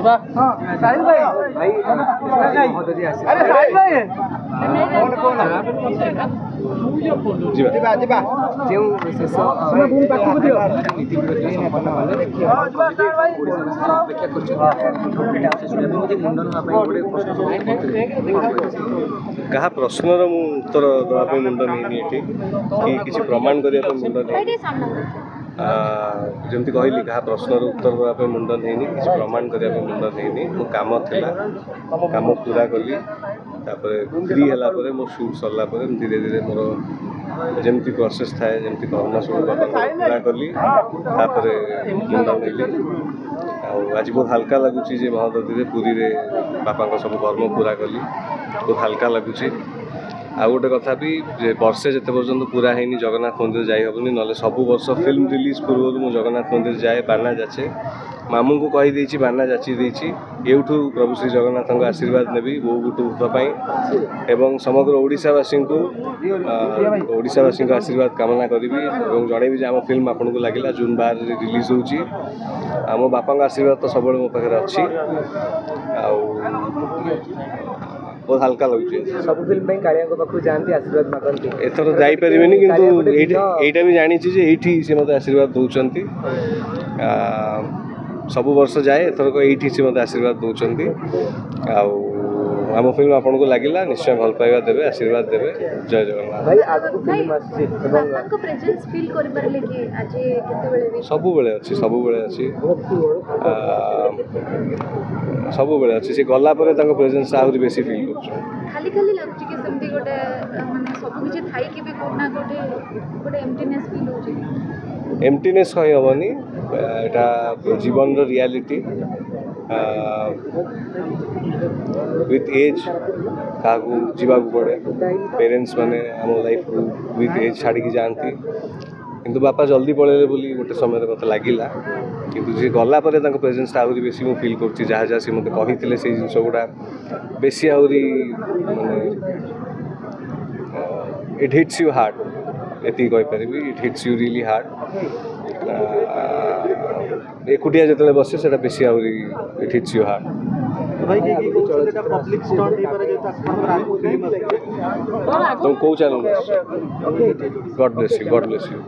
साहिल भाई अरे साहिल भाई कहा प्रश्नर उत्तर देवाई मुंड नहीं कि किसी प्रमाण करने मुंड नहीं जमी कहली क्या प्रश्नर उत्तर देवाई मुंड नहीं किसी प्रमाण करने मुंड नहीं मो कम था कम पूरा कली फ्री है मो शूट सरला धीरे धीरे मोर जमती प्रोसेस थाए जमती करोना सब बापा पूरा कली मुंड नहीं आज बहुत हल्का लगुच महादधी पुरी रे बापा सब कर्म पूरा कली बहुत हल्का लगुच आ गोटे कथा भी वर्षे जिते पर्यंत पूरा है जगन्नाथ मंदिर जाई हेनी ना सब वर्ष फिल्म रिलीज पूर्व मुझे जगन्नाथ मंदिर जाए बाना जाचे मामू को कहीदे बाना जाची एठू प्रभु श्री जगन्नाथ आशीर्वाद नेबी बो गुटुपाई एवं समग्र ओडिशावासी को ओडिशावासी आशीर्वाद कामना करी जनइबी आम फिल्म आपन को लगे जून 12 रिलीज होची मो बापा आशीर्वाद तो सब मो पाखे अच्छी बहुत हल्का लगे सब फिल्म जाती आशीर्वाद मागती एथर जापर किंतु एटा भी जानी सी मत आशीर्वाद दौरान सब वर्ष जाए एथरक ये मत आशीर्वाद दौरान आम फिल्म आपन को लगे निश्चय भल पाइबा देवे आशीर्वाद देवे जय जगन्नाथ सब बेले अच्छी सब बेले अच्छी सब बेले अच्छी सी गला प्रेजेंस आहरी बेसी फील कर खाली खाली लागुची कि सेमती गोटे माने सब किछि थाई कि भी कोना गोटे गोटे एम्प्टीनेस फील होची एम्प्टीनेस कहि हबनी एटा जीवन रो रियलिटी विथ एज क्या जीवा पड़े पेरेंट्स माने आम लाइफ विथ एज छाड़ी जाती किंतु बापा जल्दी पलैले बोली गोटे समय मत लगिला किंतु जी गला प्रेजेंस आहरी बेसी मु फील कर जहाँ जहाँ सी मत कही से जिन गुड़ा बेसी आहरी माने इट हिट्स यू हार्ड एति कहीपरि it hits you really hard एकुटिया जो बसे से बेसी आहरी इट हिट्स यू हार्ड तुम कौ चैनल गॉड ब्लेस यू